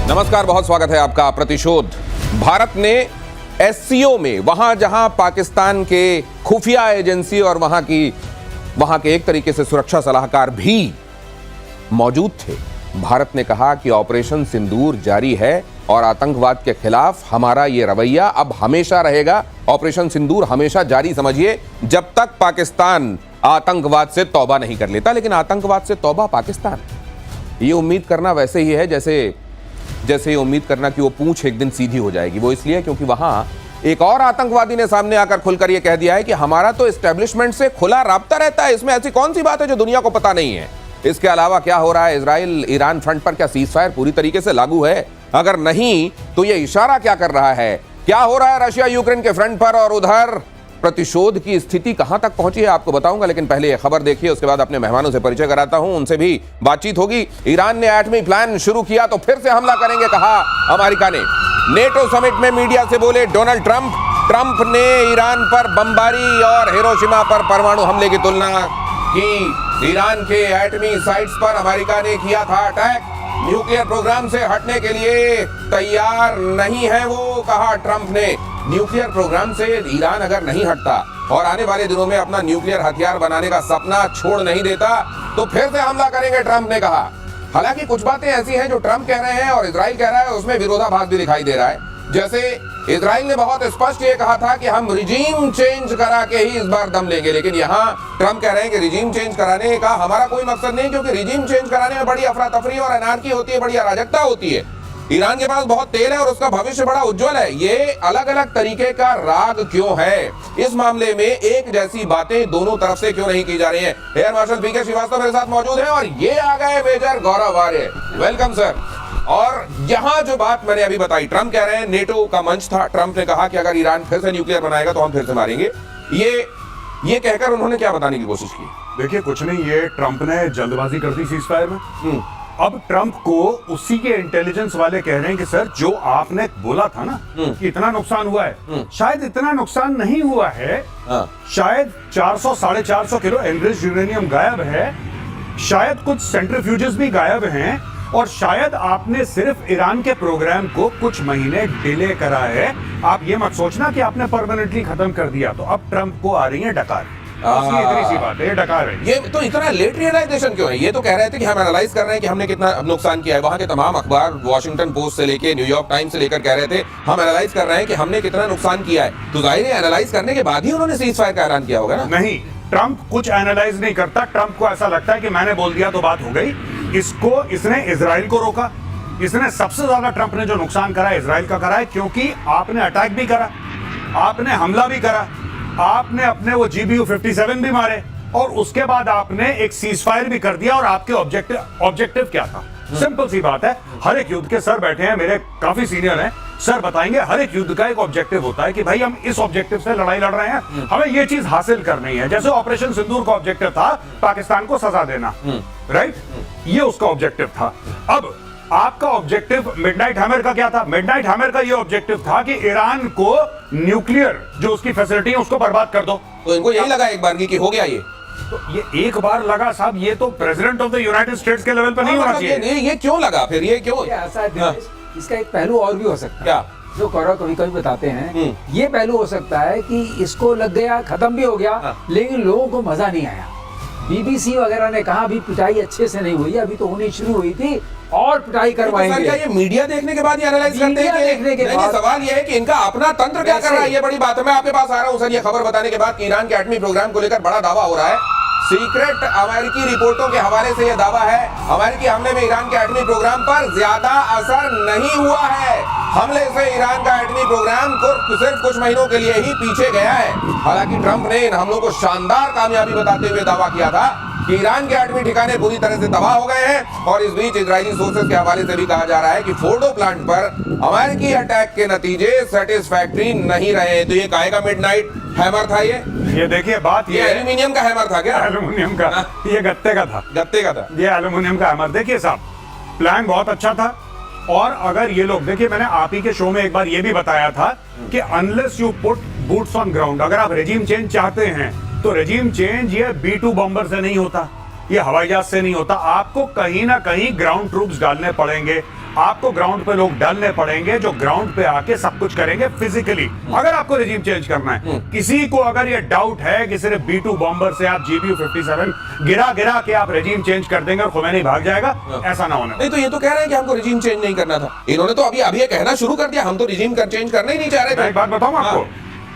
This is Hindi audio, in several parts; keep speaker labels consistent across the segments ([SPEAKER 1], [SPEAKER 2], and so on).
[SPEAKER 1] नमस्कार, बहुत स्वागत है आपका। प्रतिशोध। भारत ने एससीओ में, वहां जहां पाकिस्तान के खुफिया एजेंसी और वहां के एक तरीके से सुरक्षा सलाहकार भी मौजूद थे, भारत ने कहा कि ऑपरेशन सिंदूर जारी है और आतंकवाद के खिलाफ हमारा ये रवैया अब हमेशा रहेगा। ऑपरेशन सिंदूर हमेशा जारी समझिए, जब तक पाकिस्तान आतंकवाद से तौबा नहीं कर लेता। लेकिन आतंकवाद से तौबा पाकिस्तान, ये उम्मीद करना वैसे ही है जैसे ये उम्मीद करना कि वो पूंछ एक दिन सीधी हो जाएगी। वो इसलिए क्योंकि वहां एक और आतंकवादी ने सामने आकर खुलकर ये कह दिया है कि हमारा तो एस्टेब्लिशमेंट से खुला राब्ता रहता है, इसमें ऐसी कौन सी बात है जो दुनिया को पता नहीं है। इसके अलावा क्या हो रहा है इजराइल ईरान फ्रंट पर, क्या सीजफायर पूरी तरीके से लागू है? अगर नहीं तो ये इशारा क्या कर रहा है? क्या हो रहा है रशिया यूक्रेन के फ्रंट पर, और उधर प्रतिशोध की स्थिति कहां तक पहुंची है आपको बताऊंगा। लेकिन पहले ये खबर देखिए, उसके बाद अपने मेहमानों से परिचय कराता हूं, उनसे भी बातचीत होगी। ईरान ने एटमी प्लान शुरू किया तो फिर से हमला करेंगे, कहा अमेरिका ने। नेटो समिट में मीडिया से बोले डोनाल्ड ट्रंप ने ईरान पर बमबारी और हिरोशिमा पर परमाणु हमले की तुलना की। ईरान के एटमी साइट्स पर अमेरिका ने किया था अटैक, न्यूक्लियर प्रोग्राम से हटने के लिए तैयार नहीं है वो, कहा ट्रंप ने। न्यूक्लियर प्रोग्राम से ईरान अगर नहीं हटता और आने वाले दिनों में अपना न्यूक्लियर हथियार बनाने का सपना छोड़ नहीं देता तो फिर से हमला करेंगे, ट्रंप ने कहा। हालांकि कुछ बातें ऐसी हैं जो ट्रंप कह रहे हैं और इजराइल कह रहा है, उसमें विरोधाभास भी दिखाई दे रहा है। जैसे इजराइल ने बहुत स्पष्ट ये कहा था कि हम रिजीम चेंज करा के ही इस बार दम लेंगे, लेकिन यहाँ ट्रंप कह रहे हैं कि रिजीम चेंज कराने का हमारा कोई मकसद नहीं, क्योंकि रिजीम चेंज कराने में बड़ी अफरा तफरी और अनारकी होती है, बड़ी अराजकता होती है। ईरान के पास बहुत तेल है और उसका भविष्य बड़ा उज्जवल है। ये अलग अलग तरीके का राग क्यों है? इस मामले में एक जैसी बातें दोनों तरफ से क्यों नहीं की जा रही हैं? एयर मार्शल पीके श्रीवास्तव मेरे साथ मौजूद है और ये आ गए major Gaurav Arya. Welcome sir. और यहाँ जो बात मैंने अभी बताई, ट्रंप कह रहे हैं, नेटो का मंच था, ट्रंप ने कहा कि अगर ईरान फिर से न्यूक्लियर बनाएगा तो हम फिर से मारेंगे। ये कहकर उन्होंने क्या बताने की कोशिश की?
[SPEAKER 2] देखिए, कुछ नहीं, ये ट्रंप ने जल्दबाजी कर दी सीजफायर में। अब ट्रंप को उसी के इंटेलिजेंस वाले कह रहे हैं कि सर, जो आपने बोला था ना कि इतना नुकसान हुआ है, शायद इतना नुकसान नहीं हुआ है। शायद 400-450 किलो एनरिच्ड यूरेनियम गायब है, शायद कुछ सेंट्रीफ्यूजेस भी गायब हैं, और शायद आपने सिर्फ ईरान के प्रोग्राम को कुछ महीने डिले करा है। आप ये मत सोचना कि आपने परमानेंटली खत्म कर दिया। तो अब ट्रंप को आ रही है डकार। इतनी सी बात है, डकार है।
[SPEAKER 1] ये तो इतना लेट रियलाइजेशन क्यों है? ये तो कह रहे थे कि हम एनालाइज कर रहे हैं कि हमने कितना नुकसान किया है। वहां के तमाम अखबार, वॉशिंगटन पोस्ट से लेके न्यूयॉर्क टाइम्स से लेकर कह रहे थे हम एनालाइज कर रहे हैं कि हमने कितना नुकसान किया है। तो जाहिर है एनालाइज करने के बाद ही उन्होंने सीज फायर का ऐलान किया होगा ना?
[SPEAKER 2] नहीं, ट्रंप कुछ एनालाइज नहीं करता। ट्रंप को ऐसा लगता है कि मैंने बोल दिया तो बात हो गई। इसने इजराइल को रोका। इसने सबसे ज्यादा, ट्रंप ने जो नुकसान करा है इजराइल का करा है, क्योंकि आपने अटैक भी करा, आपने हमला भी करा, आपने अपने वो GBU 57 भी मारे, और उसके बाद आपने एक सीजफायर भी कर दिया। और आपके ऑब्जेक्टिव क्या था? सिंपल सी बात है, हर एक युद्ध के सर बैठे हैं, मेरे काफी सीनियर हैं, सर बताएंगे हर एक युद्ध का एक ऑब्जेक्टिव होता है कि भाई हम इस ऑब्जेक्टिव से लड़ाई लड़ रहे हैं, हमें ये चीज हासिल करनी है। जैसे ऑपरेशन सिंदूर का ऑब्जेक्टिव था पाकिस्तान को सजा देना, राइट? ये उसका ऑब्जेक्टिव था। अब आपका ऑब्जेक्टिव मिडनाइट हैमर का क्या था? मिडनाइट हैमर का ये ऑब्जेक्टिव था कि ईरान को न्यूक्लियर जो उसकी फैसिलिटी है उसको बर्बाद कर दो।
[SPEAKER 1] तो इनको यही लगा एक बार कि हो गया ये।
[SPEAKER 2] तो ये एक बार लगा साहब, ये तो president of the United states के लेवल पर नहीं होना चाहिए।
[SPEAKER 1] ये क्यों लगा फिर? ये क्यों?
[SPEAKER 3] इसका एक पहलू और भी हो सकता है,
[SPEAKER 1] क्या?
[SPEAKER 3] जो गौरव कभी कभी बताते हैं, ये पहलू हो सकता है कि इसको लग गया, खत्म भी हो गया, लेकिन लोगों को मजा नहीं आया। BBC वगैरह ने कहा अभी पिटाई अच्छे से नहीं हुई, अभी तो होनी शुरू हुई थी और पिटाई करवाएंगे।
[SPEAKER 1] क्या ये मीडिया देखने के बाद ये एनालाइज करते हैं?
[SPEAKER 3] देखने के बाद
[SPEAKER 1] सवाल ये है कि इनका अपना तंत्र क्या कर रहा है, ये बड़ी बात है। मैं आपके पास आ रहा हूं सर, ये खबर बताने के बाद कि ईरान के एटमी प्रोग्राम को लेकर बड़ा दावा हो रहा है। सीक्रेट अमेरिकी रिपोर्टों के हवाले से यह दावा है, अमेरिकी हमले में ईरान के एटमी प्रोग्राम पर ज्यादा असर नहीं हुआ है। हमले से ईरान का एटमी प्रोग्राम को सिर्फ कुछ महीनों के लिए ही पीछे गया है। हालांकि ट्रंप ने इन हमलों को शानदार कामयाबी बताते हुए दावा किया था कि ईरान के एटमी ठिकाने पूरी तरह से तबाह हो गए हैं। और इस बीच इजरायली सोर्सेज के हवाले से भी कहा जा रहा है कि फोर्डो प्लांट पर अमेरिकी अटैक के नतीजे सेटिस्फैक्टरी नहीं रहे। तो ये काहे का मिडनाइट हैमर था?
[SPEAKER 2] ये देखिए, बात ये
[SPEAKER 1] एल्यूमिनियम का हैमर था क्या?
[SPEAKER 2] एल्यूमिनियम का, ये गत्ते का था।
[SPEAKER 1] गत्ते का था
[SPEAKER 2] ये एल्यूमिनियम का हैमर। देखिए साहब, प्लान बहुत अच्छा था। और अगर ये लोग, देखिए मैंने आप ही के शो में एक बार ये भी बताया था कि unless you put boots on ground, अगर आप रेजिम चेंज चाहते हैं तो रेजिम चेंज ये B-2 बॉम्बर से नहीं होता, ये हवाई जहाज से नहीं होता। आपको कहीं ना कहीं ग्राउंड ट्रूप्स डालने पड़ेंगे। आपको ग्राउंड पे लोग डालने पड़ेंगे जो ग्राउंड पे आके सब कुछ करेंगे फिजिकली। अगर आपको रिजीम चेंज करना है, किसी को अगर ये डाउट है कि सिर्फ B2 बॉम्बर से आप GBU 57 गिरा गिरा के आप रिजीम चेंज कर देंगे और खुमैनी भाग जाएगा, ऐसा ना होने।
[SPEAKER 1] नहीं तो ये तो कह रहे हैं कि हमको रिजीम चेंज नहीं करना था। इन्होंने तो अभी अभी ये कहना शुरू कर दिया हम तो रिजीम चेंज करना ही नहीं चाह रहे
[SPEAKER 2] मैं
[SPEAKER 1] थे।
[SPEAKER 2] एक बात बताऊं आपको,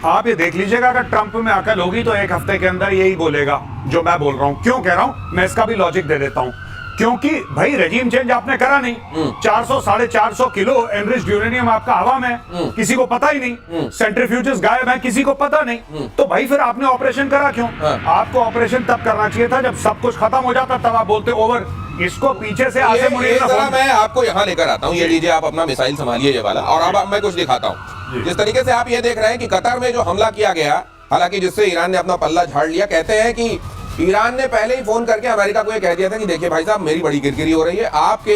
[SPEAKER 2] आप ये देख लीजिएगा, अगर ट्रंप में अकल होगी तो एक हफ्ते के अंदर यही बोलेगा जो मैं बोल रहा हूं। क्यों कह रहा हूं, मैं इसका भी लॉजिक दे देता हूं। क्योंकि भाई रेजिम चेंज आपने करा नहीं, 400 450 किलो एनरिच्ड यूरेनियम आपका हवा में, किसी को पता ही नहीं, सेंट्रीफ्यूजेस गायब हैं, किसी को पता नहीं, तो भाई फिर आपने ऑपरेशन करा क्यों? आपको ऑपरेशन तब करना चाहिए था जब सब कुछ खत्म हो जाता, तब आप बोलते ओवर। इसको पीछे से आगे मुड़िए।
[SPEAKER 1] मैं आपको यहाँ लेकर आता हूँ, ये लीजिए आप अपना मिसाइल संभालिए ये वाला, और अब मैं कुछ दिखाता हूँ। जिस तरीके से आप ये देख रहे हैं कि कतर में जो हमला किया गया, हालांकि जिससे ईरान ने अपना पल्ला झाड़ लिया, कहते हैं कि ईरान ने पहले ही फोन करके अमेरिका को ये कह दिया था कि देखिए भाई साहब मेरी बड़ी किरकिरी हो रही है, आपके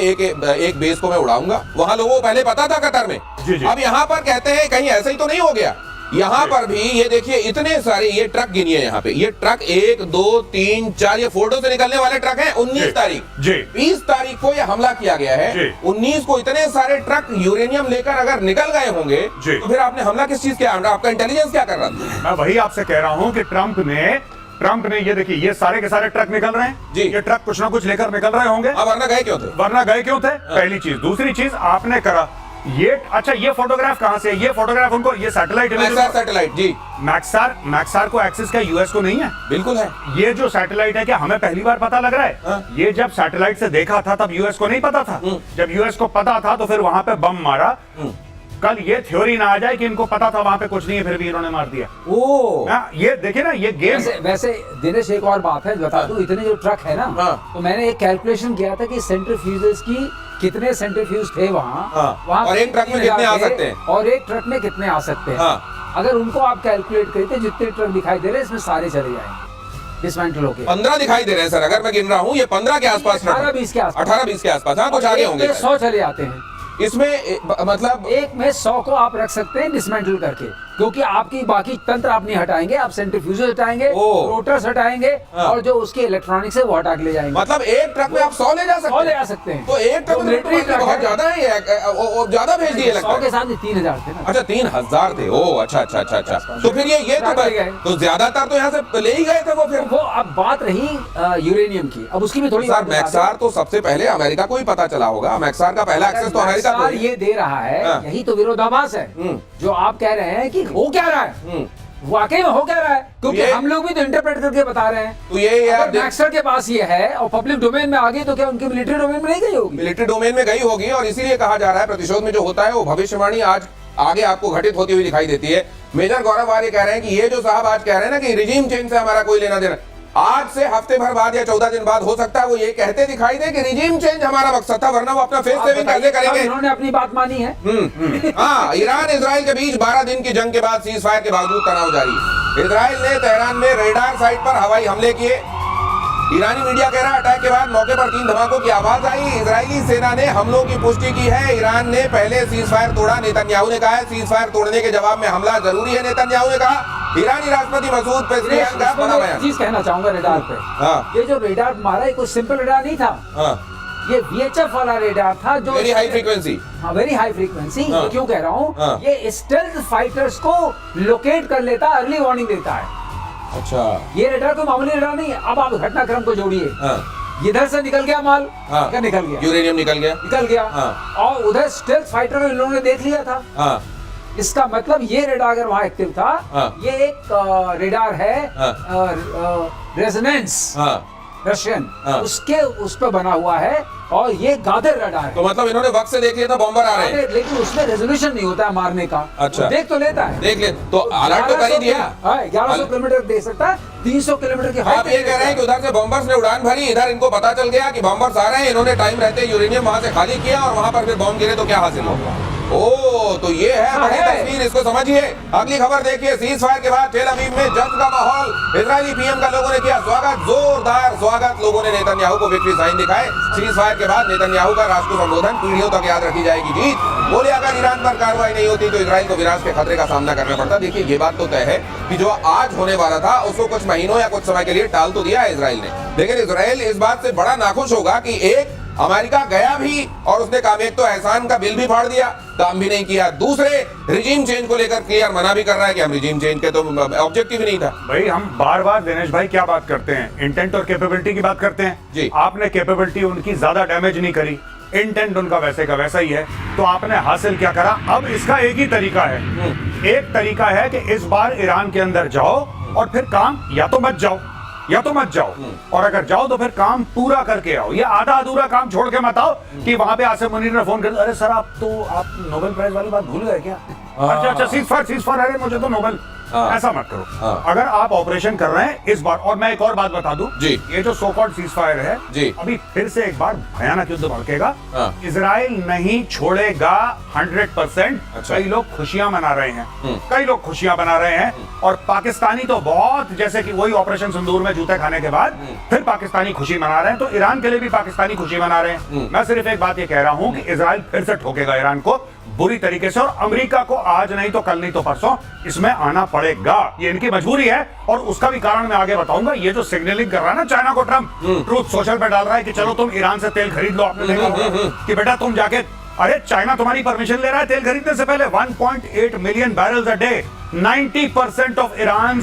[SPEAKER 1] एक बेस को मैं उड़ाऊंगा। वहां लोगों को पहले पता था कतर में। अब यहाँ पर कहते हैं कहीं ऐसा ही तो नहीं हो गया। यहाँ पर भी ये देखिए इतने सारे ये ट्रक गिनिए, यहाँ पे ये ट्रक 1 2 3 4 ये फोटो से निकलने वाले ट्रक हैं। 19 तारीख 20 तारीख को ये हमला किया गया है। 19 को इतने सारे ट्रक यूरेनियम लेकर अगर निकल गए होंगे तो फिर आपने हमला किस चीज किया? आपका इंटेलिजेंस क्या कर रहा था?
[SPEAKER 2] मैं वही आपसे कह रहा हूँ कि ट्रंप ने ये देखिए ये सारे के सारे ट्रक निकल रहे हैं जी, ये ट्रक कुछ ना कुछ लेकर निकल रहे होंगे।
[SPEAKER 1] अब वरना गए क्यों थे? पहली
[SPEAKER 2] चीज। दूसरी चीज आपने करा ये, अच्छा ये फोटोग्राफ कहां से? ये फोटोग्राफ उनको, ये सैटेलाइट
[SPEAKER 1] सैटेलाइट जी,
[SPEAKER 2] मैक्सार को एक्सेस क्या यूएस को नहीं है?
[SPEAKER 1] बिल्कुल है।
[SPEAKER 2] ये जो सैटेलाइट है क्या हमें पहली बार पता लग रहा है? ये जब सैटेलाइट से देखा था तब यूएस को नहीं पता था। जब यूएस को पता था तो फिर वहां पे बम मारा। कल ये थ्योरी ना आ जाए कि इनको पता था वहां पे कुछ नहीं है फिर भी इन्होंने मार दिया। ये देखिए ना, ये गेम।
[SPEAKER 3] वैसे दिनेश एक और बात है बता दूं, इतने जो ट्रक है ना, तो मैंने एक कैलकुलेशन किया था कि सेंट्रीफ्यूजेस की कितने सेंट्रीफ्यूज थे वहाँ
[SPEAKER 1] और एक ट्रक में कितने आ सकते हैं,
[SPEAKER 3] और एक ट्रक में कितने आ सकते हैं। अगर उनको आप कैलकुलेट करते जितने ट्रक दिखाई दे रहे हैं इसमें सारे चले जाएंगे डिसमेंटल होके।
[SPEAKER 1] 15 दिखाई दे रहे हैं सर, अगर मैं गिन रहा हूँ ये 15 के आसपास,
[SPEAKER 3] 18-20 के आसपास,
[SPEAKER 1] 18-20 के आसपास। हाँ कुछ आगे होंगे।
[SPEAKER 3] 100 चले आते हैं
[SPEAKER 1] इसमें, मतलब
[SPEAKER 3] एक में 100 को आप रख सकते हैं डिसमेंटल करके, क्योंकि आपकी बाकी तंत्र आप नहीं हटाएंगे, आप सेंट्रीफ्यूजेस हटाएंगे, रोटर्स हटाएंगे, और जो उसके इलेक्ट्रॉनिक्स है वो हटा के ले जाएंगे।
[SPEAKER 1] मतलब एक ट्रक में आप 100 ले जा सकते हैं। तो एक ट्रक में बहुत ज्यादा है, ज्यादा भेज दिए लगता है।
[SPEAKER 3] 100 के साथ 3000 थे ना।
[SPEAKER 1] अच्छा 3000 थे। ओ अच्छा। तो फिर ये तो ज्यादातर तो यहाँ से ले ही गए थे वो। फिर
[SPEAKER 3] वो अब बात रही यूरेनियम की, अब उसकी भी थोड़ी बात।
[SPEAKER 1] मैक्सार तो सबसे पहले अमेरिका को ही पता चला होगा, मैक्सार का पहला एक्सेस तो अमेरिका को
[SPEAKER 3] ये दे रहा है। यही तो विरोधाभास है जो आप कह रहे हैं कि हो क्या रहा है, वाकई में हो क्या रहा है, क्योंकि हम लोग भी तो इंटरप्रेट करके बता रहे हैं।
[SPEAKER 1] तो ये
[SPEAKER 3] अगर मैक्सर के पास ये है और पब्लिक डोमेन में आ गई तो क्या उनकी मिलिट्री डोमेन में नहीं गई होगी?
[SPEAKER 1] मिलिट्री डोमेन में गई होगी, और इसीलिए कहा जा रहा है प्रतिशोध में जो होता है वो भविष्यवाणी आज आगे आपको घटित होती हुई दिखाई देती है। मेजर गौरव आर्य कह रहे हैं कि ये जो साहब आज कह रहे हैं ना कि रिजीम चेंज से हमारा कोई लेना देना, आज से हफ्ते भर बाद या 14 दिन बाद हो सकता है वो ये कहते दिखाई दे कि रिजीम चेंज हमारा मकसद था, वरना वो अपना फेस सेविंग कैसे करेंगे?
[SPEAKER 3] इन्होंने अपनी बात मानी है।
[SPEAKER 1] हाँ, ईरान इजराइल के बीच 12 दिन की जंग के बाद सीज फायर के बावजूद तनाव जारी। इजराइल ने तेहरान में रेडार साइट पर हवाई हमले किए। ईरानी मीडिया कह रहा है अटैक के बाद मौके पर 3 धमाकों की आवाज आई। इजरायली सेना ने हमलों की पुष्टि की है। ईरान ने पहले सीज फायर तोड़ा, नेतन्याहू ने कहा है सीज फायर तोड़ने के जवाब में हमला जरूरी है, नेतन्याहू ने कहा। ईरानी राष्ट्रपति मसूद पेज़ेश्कियान का बड़ा बयान।
[SPEAKER 3] चीज कहना चाहूंगा रेडार पे। ये जो रेडार मारा है कोई सिंपल रेडार नहीं था। ये VHF वाला रेडार था जो
[SPEAKER 1] वेरी हाई फ्रीक्वेंसी।
[SPEAKER 3] हाँ, वेरी हाई फ्रीक्वेंसी। क्यों कह रहा हूँ, ये स्टेल्थ फाइटर्स को लोकेट कर लेता है, अर्ली वार्निंग देता है।
[SPEAKER 1] अच्छा,
[SPEAKER 3] ये रेडार कोई मामूली रेडार नहीं है। अब आप घटनाक्रम को जोड़िए, इधर से निकल गया माल, क्या निकल गया?
[SPEAKER 1] यूरेनियम निकल गया।
[SPEAKER 3] और उधर स्टेल्थ फाइटर को इन लोगों ने देख लिया था। इसका मतलब ये रेडार अगर वहां एक्टिव था, ये एक रेडार है रेजोनेंस रशियन, उसके उस पर बना हुआ है, और ये गादर रडार है।
[SPEAKER 1] तो मतलब इन्होंने वक्त से देख लिया था बॉम्बर आ रहे हैं,
[SPEAKER 3] लेकिन उसमें रेजोल्यूशन नहीं होता है मारने का।
[SPEAKER 1] अच्छा,
[SPEAKER 3] देख तो लेता है,
[SPEAKER 1] देख ले तो अलर्ट तो कर ही दिया।
[SPEAKER 3] 1100 किलोमीटर दे सकता है, 300 किलोमीटर की
[SPEAKER 1] आप ये कह रहे हैं कि उधर से बॉम्बर्स ने उड़ान भरी, इधर इनको पता चल गया कि बॉम्बर्स आ रहे हैं, इन्होंने टाइम रहते यूरेनियम वहां से खाली किया और वहां पर फिर बॉम्ब गिरे तो क्या हासिल होगा? ओ, तो ये है बड़ी तस्वीर, इसको समझिए। अगली खबर देखिए, सीज फायर के बाद तेल अवीव में जश्न का माहौल। इजरायली पीएम का लोगों ने किया स्वागत, जोरदार स्वागत। लोगों ने नेतन्याहू को विक्ट्री साइन दिखाए। सीज फायर के बाद नेतन्याहू का राष्ट्र संबोधन, पीढ़ियों तक याद रखी जाएगी जीत। बोले अगर ईरान पर कार्रवाई नहीं होती तो इजराइल को विनाश के खतरे का सामना करना पड़ता। देखिए ये बात तो तय है कि जो आज होने वाला था उसको कुछ महीनों या कुछ समय के लिए टाल तो दिया है इजराइल ने, लेकिन इजराइल इस बात से बड़ा नाखुश होगा कि एक अमेरिका गया भी और उसने काम, एक तो एहसान का बिल भी फाड़ दिया, काम भी नहीं किया, दूसरे रिजीम चेंज को लेकर क्लियर मना भी कर रहा है कि हम रिजीम चेंज के तो ऑब्जेक्टिव ही नहीं था।
[SPEAKER 2] भाई हम बार बार दिनेश भाई क्या बात करते हैं, इंटेंट और कैपेबिलिटी की बात करते हैं
[SPEAKER 1] जी।
[SPEAKER 2] आपने कैपेबिलिटी उनकी ज्यादा डैमेज नहीं करी, इंटेंट उनका वैसे का वैसा ही है, तो आपने हासिल क्या करा? अब इसका एक ही तरीका है, एक तरीका है कि इस बार ईरान के अंदर जाओ और फिर काम या तो मत जाओ, या तो मत जाओ, और अगर जाओ तो फिर काम पूरा करके आओ, ये आधा अधूरा काम छोड़ के मत आओ कि वहां पे आसिम मुनीर ने फोन कर, अरे सर आप नोबेल प्राइज वाली बात भूल गए क्या? अच्छा सीज फायर, अरे मुझे तो नोबेल, ऐसा मत करो। अगर आप ऑपरेशन कर रहे हैं इस बार, और मैं एक और बात बता दूं,
[SPEAKER 1] जी।
[SPEAKER 2] ये जो सो कॉल्ड सीज फायर है
[SPEAKER 1] जी।
[SPEAKER 2] अभी फिर से एक बार भयानक युद्ध भड़केगा, इजराइल नहीं छोड़ेगा 100%।
[SPEAKER 1] अच्छा।
[SPEAKER 2] कई लोग खुशियां मना रहे हैं, कई लोग खुशियां मना रहे हैं, और पाकिस्तानी तो बहुत, जैसे कि वही ऑपरेशन सिंदूर में जूते खाने के बाद फिर पाकिस्तानी खुशी मना रहे हैं, तो ईरान के लिए भी पाकिस्तानी खुशी मना रहे हैं। मैं सिर्फ एक बात ये कह रहा हूं कि इजराइल फिर से ठोकेगा ईरान को बुरी तरीके से, और अमेरिका को आज नहीं तो कल नहीं तो परसों इसमें आना पड़ेगा, ये इनकी मजबूरी है। और उसका भी कारण मैं आगे बताऊंगा। ये जो सिग्नलिंग कर रहा है ना चाइना को ट्रम्प, ट्रूथ सोशल पे डाल रहा है कि चलो तुम ईरान से तेल खरीद लो, आपने देखा होगा कि बेटा तुम जाके, अरे चाइना तुम्हारी परमिशन ले रहा है तेल खरीदने से पहले, 1.8 million barrels a day, 90% of Iran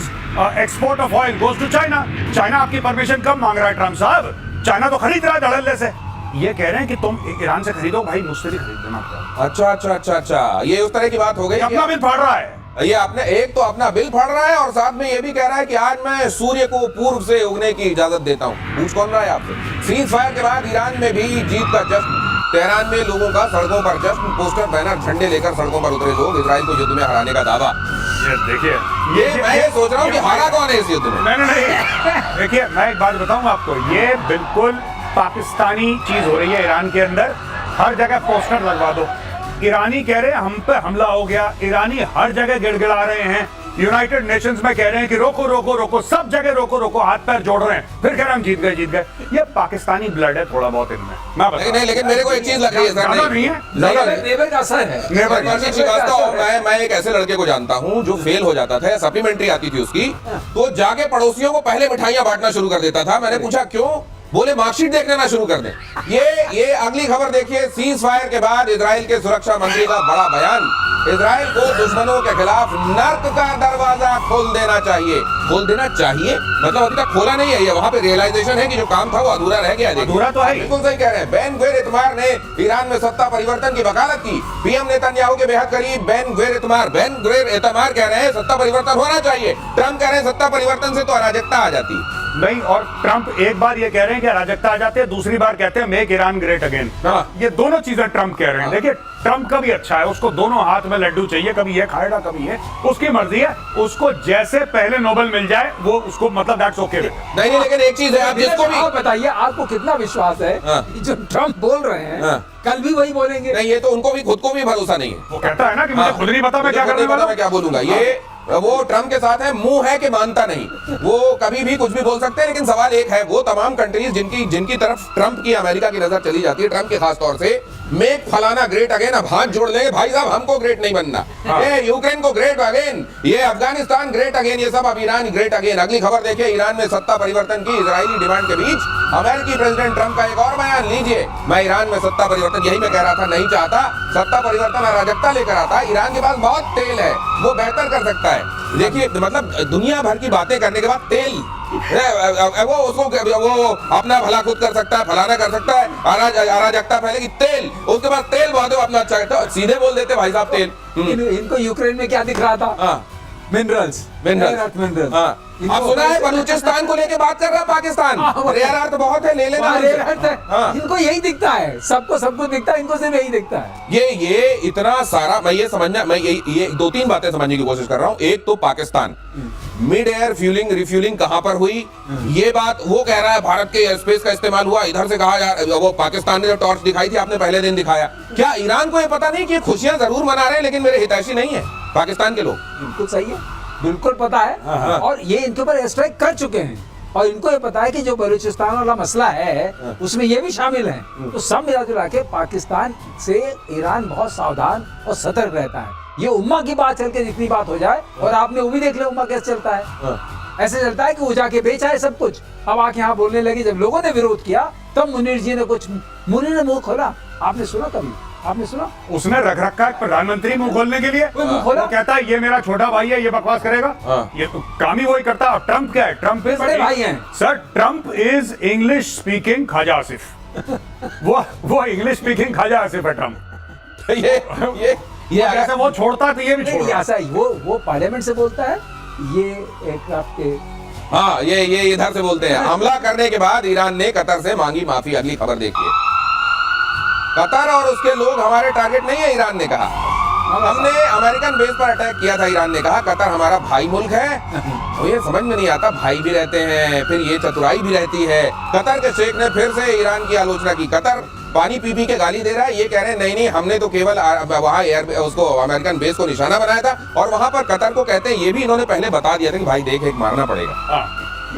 [SPEAKER 2] export of oil goes to China. China आपकी परमिशन कब मांग रहा है ट्रम्प साहब? चाइना तो खरीद रहा है धड़ल्ले से। ये कह रहे हैं कि तुम ईरान से खरीदो, भाई मुझसे भी खरीद लेना।
[SPEAKER 1] अच्छा, ये उस तरह की बात हो गई,
[SPEAKER 2] अपना बिल फाड़ रहा है।
[SPEAKER 1] ये आपने एक तो अपना बिल फाड़ रहा है और साथ में ये भी कह रहा है कि आज मैं सूर्य को पूर्व से उगने की इजाजत देता हूँ। पूछ कौन रहा है आपसे? सीज फायर के बाद ईरान में भी जीत का जश्न, तेहरान में लोगों का सड़कों पर जश्न, पोस्टर बैनर झंडे लेकर सड़कों पर उतरे लोग, इजराइल को युद्ध में हराने का दावा।
[SPEAKER 2] ये देखिए,
[SPEAKER 1] मैं ये सोच रहा हूँ कि हारा कौन है इस युद्ध में?
[SPEAKER 2] नहीं देखिए, मैं एक बात बताऊं आपको, ये बिल्कुल पाकिस्तानी चीज हो रही है ईरान के अंदर। हर जगह पोस्टर लगवा दो, ईरानी कह रहे हैं हम पे हमला हो गया, ईरानी हर जगह गिड़गिड़ा रहे हैं, यूनाइटेड नेशंस में कह रहे हैं कि रोको रोको रोको, सब जगह रोको रोको, हाथ पैर जोड़ रहे हैं, फिर कह रहे हैं हम जीत गए। ये पाकिस्तानी ब्लड है थोड़ा बहुत इनमें, मैं बता
[SPEAKER 1] नहीं, लेकिन मेरे को एक चीज लग रही है सर,
[SPEAKER 2] नहीं है,
[SPEAKER 3] नेबर का असर है।
[SPEAKER 1] मैं एक ऐसे लड़के को जानता हूँ जो फेल हो जाता था, सप्लीमेंट्री आती थी उसकी, तो जाके पड़ोसियों को पहले मिठाइयां बांटना शुरू कर देता था। मैंने पूछा क्यों? बोले मार्कशीट देख लेना शुरू कर दे। ये अगली खबर देखिए, सीज फायर के बाद इजराइल के सुरक्षा मंत्री का बड़ा बयान, इजराइल को दुश्मनों के खिलाफ नर्क का दरवाजा खोल देना चाहिए। खोल देना चाहिए मतलब अभी तक खोला नहीं है, ये वहां पे रियलाइजेशन है कि जो काम था वो अधूरा रह गया।
[SPEAKER 2] अधूरा तो है,
[SPEAKER 1] बिल्कुल सही कह रहे हैं। बेन ग्विर इतमार ने ईरान में सत्ता परिवर्तन की वकालत की। पीएम नेतन्याहू के बेहद करीब बेन ग्विर इतमार कह रहे हैं सत्ता परिवर्तन होना चाहिए। ट्रम्प कह रहे हैं सत्ता परिवर्तन से तो अराजकता आ जाती
[SPEAKER 2] नहीं, और ट्रम्प एक बार ये कह रहे हैं कि अराजकता आ जाती है, दूसरी बार कहते हैं मेक ईरान ग्रेट अगेन। ये दोनों चीजें ट्रम्प कह रहे हैं। देखिए ट्रम्प का भी अच्छा है, उसको दोनों हाथ में लड्डू चाहिए, कभी ये खाएगा कभी ये, उसकी मर्जी है। उसको जैसे पहले नोबेल मिल जाए वो उसको मतलब दैट्स ओके।
[SPEAKER 1] नहीं, लेकिन एक चीज है, आप जिसको भी
[SPEAKER 3] बताइए, आपको कितना विश्वास है कि जो ट्रम्प बोल रहे हैं कल भी वही बोलेंगे?
[SPEAKER 1] नहीं, ये तो उनको भी, खुद को भी भरोसा नहीं है।
[SPEAKER 2] वो कहता है ना कि मुझे खुद नहीं पता मैं क्या करने वाला हूं,
[SPEAKER 1] मैं क्या बोलूंगा। ये वो ट्रम्प के साथ है, मुंह है कि मानता नहीं, वो कभी भी कुछ भी बोल सकते हैं। लेकिन सवाल एक है, वो तमाम कंट्रीज जिनकी तरफ ट्रम्प की, अमेरिका की नजर चली जाती है, ट्रम्प के खास तौर से, मेक फलाना ग्रेट अगेन, अब हाथ जोड़ लेंगे भाई साहब, हमको ग्रेट नहीं बनना, ये यूक्रेन को ग्रेट अगेन, ये अफगानिस्तान ग्रेट अगेन, ये सब अब ईरान ग्रेट अगेन। अगली खबर देखिए, ईरान में सत्ता परिवर्तन की इजरायली डिमांड के बीच अमेरिकी प्रेसिडेंट ट्रम्प का एक और बयान लीजिए। मैं ईरान में सत्ता परिवर्तन, यही मैं कह रहा था, नहीं चाहता सत्ता परिवर्तन, अराजकता लेकर आता। ईरान के पास बहुत तेल है, वो बेहतर कर सकता है। देखिए मतलब दुनिया भर की बातें करने के बाद तेल, वो उसको वो अपना भला खुद कर सकता है, फलाना कर सकता है, अराजकता फैलेगी, तेल, उसके बाद तेल बहुत अपना अच्छा है, सीधे बोल देते भाई साहब तेल।
[SPEAKER 3] इनको यूक्रेन में क्या दिख रहा था? मिनरल्स।
[SPEAKER 1] आप सुना है बलूचिस्तान को लेके बात कर रहा है पाकिस्तान, रेयर अर्थ बहुत है, ले लेना।
[SPEAKER 3] इनको यही दिखता है, सबको सब कुछ दिखता है, इनको सिर्फ यही दिखता है।
[SPEAKER 1] ये इतना सारा, मैं ये समझना, मैं ये 2-3 बातें समझने की कोशिश कर रहा हूँ। एक तो Pakistan mid air fuelling refuelling कहां पर हुई, ये बात वो कह रहा है भारत के एयर स्पेस का इस्तेमाल हुआ, इधर से कहा जा रहा है, वो पाकिस्तान ने जो टॉर्च दिखाई थी आपने पहले दिन दिखाया। क्या ईरान को ये पता नहीं कि खुशियां जरूर मना रहे हैं लेकिन मेरे हितैषी नहीं है पाकिस्तान के लोग?
[SPEAKER 3] बिल्कुल सही है, बिल्कुल पता है, और ये इनके ऊपर एयर स्ट्राइक कर चुके हैं, और इनको ये पता है कि जो बलूचिस्तान वाला मसला है उसमें ये भी शामिल है। तो सब मिला जुला के पाकिस्तान से ईरान बहुत सावधान और सतर्क रहता है। ये उम्मा की बात चल के जितनी बात हो जाए, और आपने वो भी देख लिया उम्मा कैसे चलता है, ऐसे चलता है कि वो जाके बेचा है सब कुछ, अब आके यहाँ बोलने लगी। जब लोगों ने विरोध किया तब मुनीर जी ने कुछ, मुनीर ने मुंह खोला, आपने सुना कभी? आपने सुना?
[SPEAKER 2] उसने रख रखा है प्रधानमंत्री मुंह खोलने के लिए।
[SPEAKER 3] मुंह खोला?
[SPEAKER 2] वो कहता है ये मेरा छोटा भाई है, ये बकवास करेगा।
[SPEAKER 1] हाँ।
[SPEAKER 2] ये तो काम ही वही करता है। और ट्रम्प क्या है? ट्रम्प इज
[SPEAKER 3] बड़े भाई हैं।
[SPEAKER 2] Sir, Trump is English speaking Khawaja Asif. वो इंग्लिश स्पीकिंग ख्वाजा आसिफ है ट्रम्प।
[SPEAKER 1] ये
[SPEAKER 2] जैसे
[SPEAKER 1] अगर
[SPEAKER 2] वो छोड़ता तो ये भी
[SPEAKER 3] नहीं,
[SPEAKER 2] छोड़
[SPEAKER 3] ऐसा ही वो पार्लियामेंट से बोलता है, ये एक आपके
[SPEAKER 1] हाँ ये इधर से बोलते हैं। हमला करने के बाद ईरान ने कतर से मांगी माफी। अगली खबर देखिए। कतर और उसके लोग हमारे टारगेट नहीं है, ईरान ने कहा। हमने अमेरिकन बेस पर अटैक किया था, ईरान ने कहा। कतर हमारा भाई मुल्क है। तो ये समझ में नहीं आता, भाई भी रहते हैं, फिर ये चतुराई भी रहती है। कतर के शेख ने फिर से ईरान की आलोचना की। कतर पानी पी के गाली दे रहा है। ये कह रहे हैं नहीं हमने तो केवल वहाँ उसको अमेरिकन बेस को निशाना बनाया था। और वहां पर कतर को कहते हैं, ये भी इन्होंने पहले बता दिया था कि भाई देख, एक मारना पड़ेगा।
[SPEAKER 2] हाँ।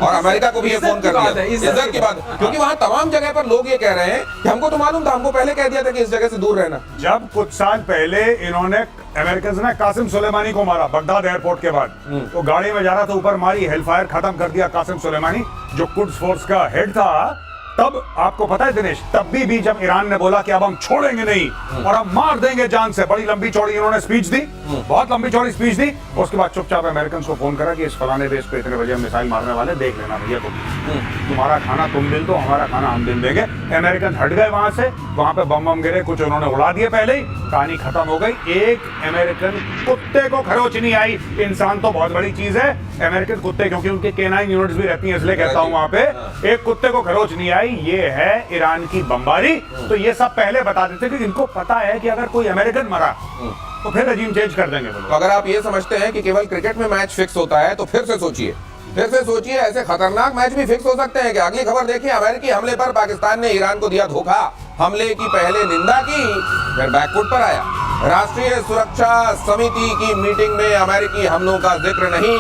[SPEAKER 1] और अमेरिका को भी ये फोन कर दिया, इज्जत की बात, क्योंकि वहां तमाम जगह पर लोग ये कह रहे हैं कि हमको तो मालूम था, हमको पहले कह दिया था कि इस जगह से दूर रहना।
[SPEAKER 2] जब कुछ साल पहले इन्होंने अमेरिकन ने कासिम सुलेमानी को मारा बगदाद एयरपोर्ट के बाद, तो गाड़ी में जा रहा था, ऊपर मारी, हेलफायर खत्म कर दिया कासिम सुलेमानी जो कुड्स फोर्स का हेड था। तब आपको पता है दिनेश, तब भी जब ईरान ने बोला कि अब हम छोड़ेंगे नहीं और हम मार देंगे जान से, बड़ी लंबी चौड़ी इन्होंने स्पीच दी, बहुत लंबी चौड़ी स्पीच दी। उसके बाद चुपचाप अमेरिकन को फोन करा कि इस फलाने बेस पे इतने बजे हम मिसाइल मारने वाले, देख लेना भैया तुम्हारा खाना तुम दिल दो, हमारा खाना हम दिल देंगे। अमेरिकन हट गए वहां से, वहां पे बम गिरे, कुछ उन्होंने उड़ा दिए पहले ही, कहानी खत्म हो गई। एक अमेरिकन कुत्ते को खरोच नहीं आई। इंसान तो बहुत बड़ी चीज है, अमेरिकन कुत्ते, क्योंकि उनके केनाइन यूनिट्स भी रहती हैं, इसलिए कहता हूं वहां पे एक कुत्ते को खरोच नहीं आई। ये है ईरान की बमबारी। तो ये सब पहले बता देते कि इनको पता है कि अगर कोई अमेरिकन मरा तो फिर रजीम चेंज कर देंगे।
[SPEAKER 1] तो अगर आप ये समझते हैं कि केवल क्रिकेट में मैच फिक्स होता है, तो फिर से सोचिए ऐसे खतरनाक मैच भी फिक्स हो सकते हैं। कि अगली खबर देखिए। अमेरिकी हमले पर पाकिस्तान ने ईरान को दिया धोखा। हमले की पहले निंदा की, फिर बैकफुट पर आया। राष्ट्रीय सुरक्षा समिति की मीटिंग में अमेरिकी हमलों का जिक्र नहीं,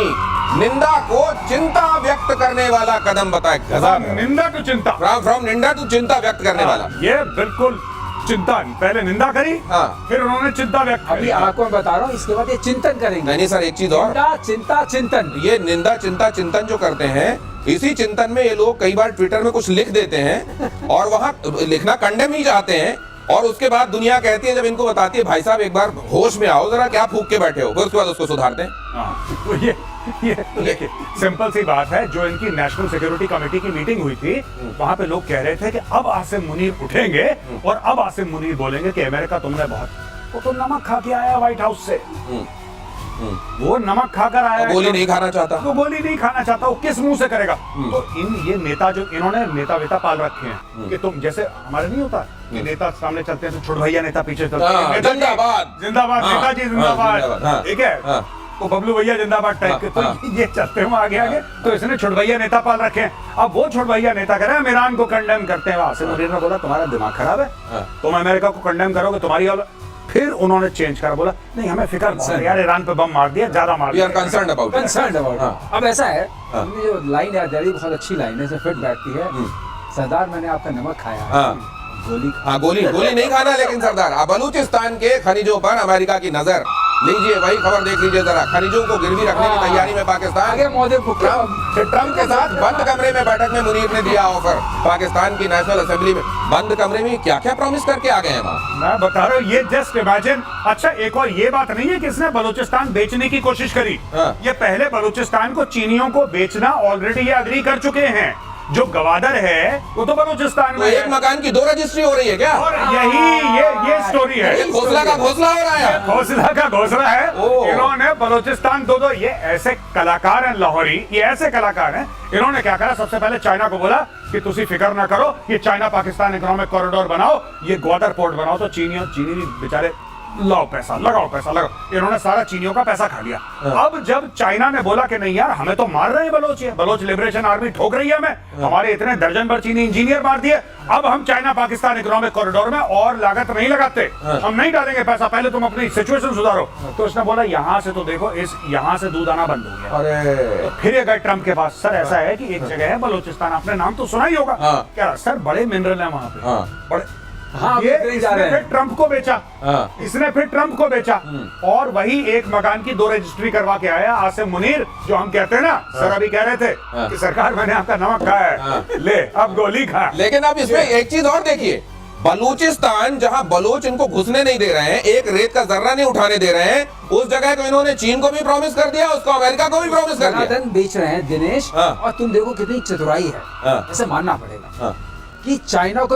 [SPEAKER 1] निंदा को चिंता व्यक्त करने वाला कदम बताया।
[SPEAKER 2] निंदा टू चिंता,
[SPEAKER 1] फ्रॉम निंदा टू चिंता व्यक्त करने वाला।
[SPEAKER 2] ये बिल्कुल चिंता, पहले निंदा करी,
[SPEAKER 1] हाँ।
[SPEAKER 2] फिर उन्होंने चिंता व्यक्त
[SPEAKER 3] अभी
[SPEAKER 2] करी।
[SPEAKER 3] आपको मैं बता रहा हूँ, इसके बाद ये चिंतन करेंगे।
[SPEAKER 1] नहीं सर, एक चीज और,
[SPEAKER 3] निंदा, चिंता, चिंतन।
[SPEAKER 1] ये निंदा चिंता चिंतन जो करते हैं, इसी चिंतन में ये लोग कई बार ट्विटर में कुछ लिख देते हैं और वहां लिखना कंडेम ही चाहते हैं। और उसके बाद दुनिया कहती है, जब इनको बताती है भाई साहब एक बार होश में आओ, जरा क्या फूक के बैठे हो, फिर उसके बाद उसको सुधारते हैं।
[SPEAKER 2] हाँ, तो ये देखिए सिंपल सी बात है। जो इनकी नेशनल सिक्योरिटी कमेटी की मीटिंग हुई थी, वहां पे लोग कह रहे थे कि अब आसिम मुनीर उठेंगे और अब आसिम मुनीर बोलेंगे कि अमेरिका तुमने बहुत, वो तो नमक खा के आया व्हाइट हाउस से, वो नमक खाकर आया,
[SPEAKER 1] गोली नहीं खाना चाहता,
[SPEAKER 2] वो गोली नहीं खाना चाहता, वो किस मुंह से करेगा? तो ये नेता जो इन्होंने नेता वेता पाल रखे हैं कि तुम जैसे हमारे नहीं होता कि नेता सामने चलते हैं तो छोड़ भैया नेता पीछे चलते हैं,
[SPEAKER 1] जिंदाबाद
[SPEAKER 2] जिंदाबाद,
[SPEAKER 1] हाँ,
[SPEAKER 2] नेताजी जिंदाबाद, ठीक है,
[SPEAKER 1] हाँ।
[SPEAKER 2] तो बबलू भैया जिंदाबाद टाइप के, तो ये चलते हैं आगे आगे। तो इसने छोड़ भैया नेता पाल रखे हैं। अब वो छोड़ भैया नेता कह रहे हैं ईरान को कंडेम करते हैं। आसिम मुनीर ने बोला तुम्हारा दिमाग खराब है, तुम अमेरिका को कंडेम करोगे, तुम्हारी। फिर उन्होंने चेंज करा, बोला नहीं हमें फिक्र है यार, ईरान पे बम मार दिया, ज्यादा मार दिया,
[SPEAKER 1] कंसर्न अबाउट।
[SPEAKER 3] अब ऐसा है, हमने जो लाइन याद आ रही है, बहुत अच्छी लाइन है, फिट बैठती है। सरदार मैंने आपका नमक खाया,
[SPEAKER 1] गोली नहीं खाना, लेकिन सरदार बलूचिस्तान के खनिजों पर अमेरिका की नजर। लीजिए वही खबर देख लीजिए जरा। खनिजों को गिरवी रखने की तैयारी में पाकिस्तान।
[SPEAKER 3] आगे मोदी को
[SPEAKER 1] ट्रम्प के साथ बंद कमरे में बैठक में मुनीर ने दिया ऑफर। पाकिस्तान की नेशनल असेंबली में बंद कमरे में क्या क्या प्रॉमिस करके आ गए हैं वहाँ।
[SPEAKER 2] मैं बता रहा हूँ, ये जस्ट इमेजिन। अच्छा, एक और ये बात नहीं है कि इसने बलूचिस्तान बेचने की कोशिश करी। ये पहले बलूचिस्तान को चीनियों को बेचना ऑलरेडी ये अग्री कर चुके हैं। जो गवादर है वो तो बलूचिस्तान में,
[SPEAKER 1] एक मकान की 2 रजिस्ट्री हो रही है क्या?
[SPEAKER 2] और यही ये स्टोरी है।
[SPEAKER 1] घोसला का घोसला हो रहा है,
[SPEAKER 2] घोसला का घोसला है। इन्होंने बलूचिस्तान दो ये ऐसे कलाकार हैं लाहौरी, ये ऐसे कलाकार हैं। इन्होंने क्या करा, सबसे पहले चाइना को बोला कि तुसी फिक्र ना करो, ये चाइना पाकिस्तान इकोनॉमिक कॉरिडोर बनाओ, ये ग्वादर पोर्ट बनाओ। तो चीनी बेचारे लाओ पैसा लगाओ। इन्होंने सारा चीनियों का पैसा खा लिया। अब जब चाइना ने बोला कि नहीं यार, हमें तो मार रहे हैं बलोच लिबरेशन आर्मी ठोक रही है हमें, हमारे इतने दर्जन भर चीनी इंजीनियर मार दिए, अब हम चाइना पाकिस्तान इकोनॉमिक कॉरिडोर में और लागत नहीं लगाते, हम नहीं डालेंगे पैसा, पहले तुम अपनी सिचुएशन सुधारो। तो उसने बोला यहाँ से तो देखो, यहाँ से दूध आना बंद हो गया। तो फिर ये गए ट्रम्प के पास, सर ऐसा है कि एक जगह है बलोचिस्तान, आपने नाम तो सुना ही होगा। क्या सर, बड़े मिनरल है वहां पे, बड़े
[SPEAKER 3] हाँ,
[SPEAKER 2] ये
[SPEAKER 3] बिकने जा
[SPEAKER 2] इसने
[SPEAKER 3] रहे हैं।
[SPEAKER 2] फिर ट्रंप को बेचा,
[SPEAKER 1] हाँ।
[SPEAKER 2] इसने फिर ट्रंप को बेचा, और वही एक मकान की 2 रजिस्ट्री करवा के आया आसिम मुनीर, जो हम कहते हैं ना, सर अभी कह रहे थे कि सरकार मैंने आपका नमक खाया है, ले अब गोली खा।
[SPEAKER 1] लेकिन अब इसमें एक चीज और देखिए, बलूचिस्तान जहां बलोच इनको घुसने नहीं दे रहे हैं, एक रेत का जर्रा नहीं उठाने दे रहे हैं, उस जगह को इन्होंने चीन को भी प्रॉमिस कर दिया, उसको अमेरिका को भी प्रॉमिस कर दिया।
[SPEAKER 3] सनातन बेच रहे हैं दिनेश,
[SPEAKER 1] हाँ।
[SPEAKER 3] और तुम देखो कितनी चतुराई है,
[SPEAKER 1] हाँ।
[SPEAKER 3] ऐसे मानना पड़ेगा
[SPEAKER 1] हाँ।
[SPEAKER 3] कि चाइना को